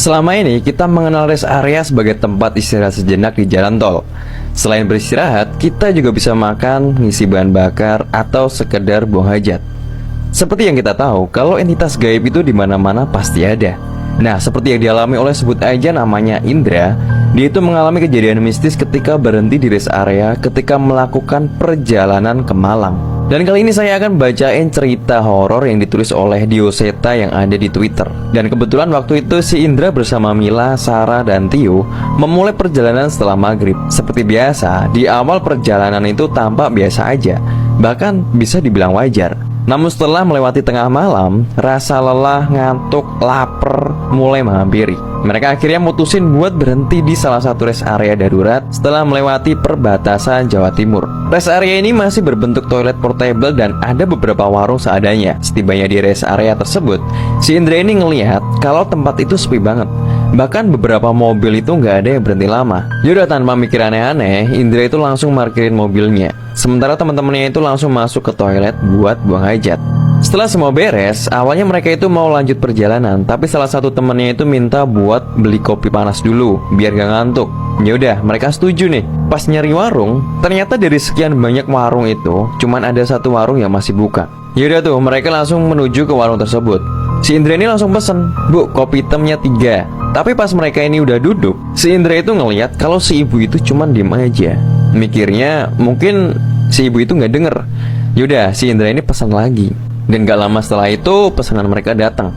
Selama ini kita mengenal rest area sebagai tempat istirahat sejenak di jalan tol. Selain beristirahat, kita juga bisa makan, ngisi bahan bakar, atau sekedar buang hajat. Seperti yang kita tahu, kalau entitas gaib itu di mana-mana pasti ada. Nah, seperti yang dialami oleh sebut aja namanya Indra, dia itu mengalami kejadian mistis ketika berhenti di rest area ketika melakukan perjalanan ke Malang. Dan kali ini saya akan bacain cerita horor yang ditulis oleh Dioseta yang ada di Twitter. Dan kebetulan waktu itu si Indra bersama Mila, Sarah, dan Tio memulai perjalanan setelah maghrib. Seperti biasa, di awal perjalanan itu tampak biasa aja, bahkan bisa dibilang wajar. Namun setelah melewati tengah malam, rasa lelah, ngantuk, lapar mulai menghampiri. Mereka akhirnya mutusin buat berhenti di salah satu rest area darurat setelah melewati perbatasan Jawa Timur. Rest area ini masih berbentuk toilet portable dan ada beberapa warung seadanya. Setibanya di rest area tersebut, si Indra ini ngelihat kalau tempat itu sepi banget. Bahkan beberapa mobil itu nggak ada yang berhenti lama. Yaudah, tanpa mikir aneh-aneh, Indra itu langsung parkirin mobilnya. Sementara teman-temannya itu langsung masuk ke toilet buat buang hajat. Setelah semua beres, awalnya mereka itu mau lanjut perjalanan, tapi salah satu temennya itu minta buat beli kopi panas dulu biar gak ngantuk. Yaudah, mereka setuju nih. Pas nyari warung, ternyata dari sekian banyak warung itu cuman ada satu warung yang masih buka. Yaudah tuh, mereka langsung menuju ke warung tersebut. Si Indra ini langsung pesen, "Bu, kopi hitamnya 3." Tapi pas mereka ini udah duduk, si Indra itu ngeliat kalau si ibu itu cuman diem aja. Mikirnya mungkin si ibu itu gak denger. Yaudah, si Indra ini pesan lagi. Dan gak lama setelah itu pesanan mereka datang.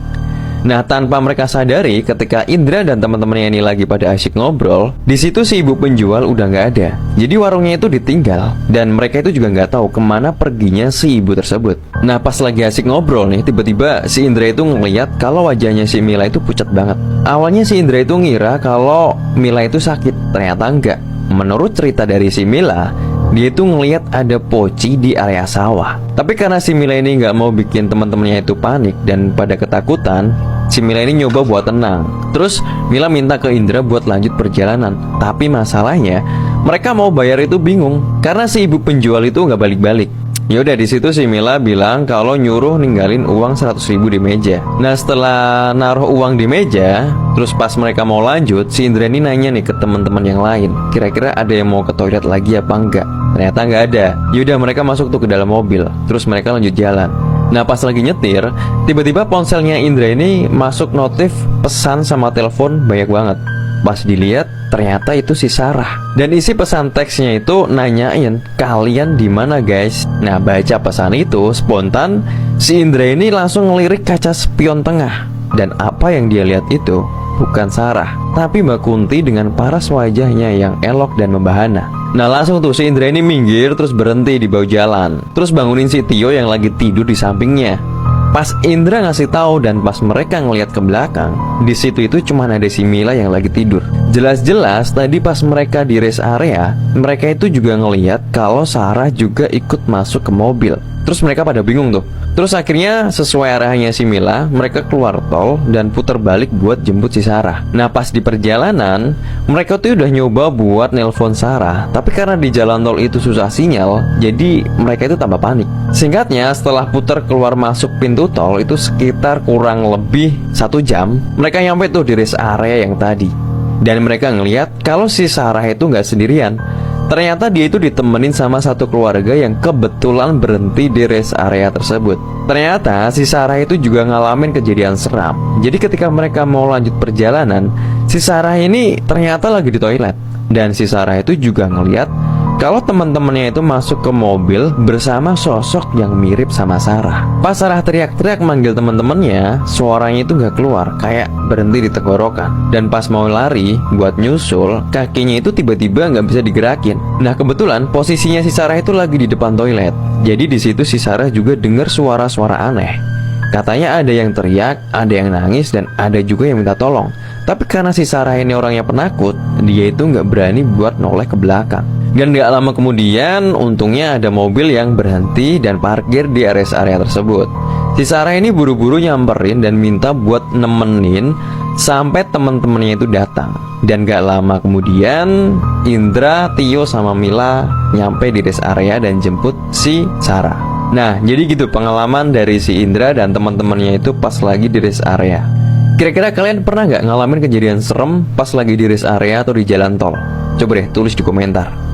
Nah, tanpa mereka sadari, ketika Indra dan teman-temannya ini lagi pada asyik ngobrol, di situ si ibu penjual udah nggak ada. Jadi warungnya itu ditinggal, dan mereka itu juga nggak tahu kemana perginya si ibu tersebut. Nah, pas lagi asyik ngobrol nih, tiba-tiba si Indra itu ngeliat kalau wajahnya si Mila itu pucat banget. Awalnya si Indra itu ngira kalau Mila itu sakit, ternyata enggak. Menurut cerita dari si Mila, dia itu ngelihat ada poci di area sawah. Tapi karena si Mila ini nggak mau bikin teman-temannya itu panik dan pada ketakutan, si Mila ini nyoba buat tenang. Terus Mila minta ke Indra buat lanjut perjalanan. Tapi masalahnya, mereka mau bayar itu bingung karena si ibu penjual itu nggak balik-balik. Yaudah, di situ si Mila bilang kalau nyuruh ninggalin uang 100.000 di meja. Nah, setelah naruh uang di meja, terus pas mereka mau lanjut, si Indra ini nanya nih ke teman-teman yang lain, kira-kira ada yang mau ke toilet lagi apa enggak? Ternyata nggak ada. Yaudah, mereka masuk tuh ke dalam mobil. Terus mereka lanjut jalan. Nah, pas lagi nyetir, tiba-tiba ponselnya Indra ini masuk notif pesan sama telepon banyak banget. Pas dilihat, ternyata itu si Sarah. Dan isi pesan teksnya itu nanyain, "Kalian di mana, guys?" Nah, baca pesan itu spontan, si Indra ini langsung ngelirik kaca spion tengah. Dan apa yang dia lihat itu bukan Sarah, tapi Mbak Kunti dengan paras wajahnya yang elok dan membahana. Nah, langsung tuh si Indra ini minggir terus berhenti di bawah jalan. Terus bangunin si Tio yang lagi tidur di sampingnya. Pas Indra ngasih tahu dan pas mereka ngelihat ke belakang, di situ itu cuma ada si Mila yang lagi tidur. Jelas-jelas tadi pas mereka di rest area, mereka itu juga ngelihat kalau Sarah juga ikut masuk ke mobil. Terus mereka pada bingung tuh. Terus akhirnya sesuai arahnya si Mila, mereka keluar tol dan putar balik buat jemput si Sarah. Nah, pas di perjalanan, mereka tuh udah nyoba buat nelpon Sarah, tapi karena di jalan tol itu susah sinyal, jadi mereka itu tambah panik. Singkatnya, setelah putar keluar masuk pintu tol itu sekitar kurang lebih 1 jam, mereka nyampe tuh di rest area yang tadi. Dan mereka ngeliat kalau si Sarah itu nggak sendirian. Ternyata dia itu ditemenin sama satu keluarga yang kebetulan berhenti di rest area tersebut. Ternyata si Sarah itu juga ngalamin kejadian seram. Jadi ketika mereka mau lanjut perjalanan, si Sarah ini ternyata lagi di toilet. Dan si Sarah itu juga ngeliat kalau teman-temannya itu masuk ke mobil bersama sosok yang mirip sama Sarah. Pas Sarah teriak-teriak manggil teman-temannya, suaranya itu nggak keluar, kayak berhenti di tenggorokan. Dan pas mau lari buat nyusul, kakinya itu tiba-tiba nggak bisa digerakin. Nah, kebetulan posisinya si Sarah itu lagi di depan toilet. Jadi di situ si Sarah juga dengar suara-suara aneh. Katanya ada yang teriak, ada yang nangis, dan ada juga yang minta tolong. Tapi karena si Sarah ini orangnya penakut, dia itu nggak berani buat noleh ke belakang. Dan gak lama kemudian, untungnya ada mobil yang berhenti dan parkir di rest area tersebut. Si Sarah ini buru-buru nyamperin dan minta buat nemenin sampai teman-temannya itu datang. Dan gak lama kemudian, Indra, Tio, sama Mila nyampe di rest area dan jemput si Sarah. Nah, jadi gitu pengalaman dari si Indra dan teman-temannya itu pas lagi di rest area. Kira-kira kalian pernah nggak ngalamin kejadian serem pas lagi di rest area atau di jalan tol? Coba deh tulis di komentar.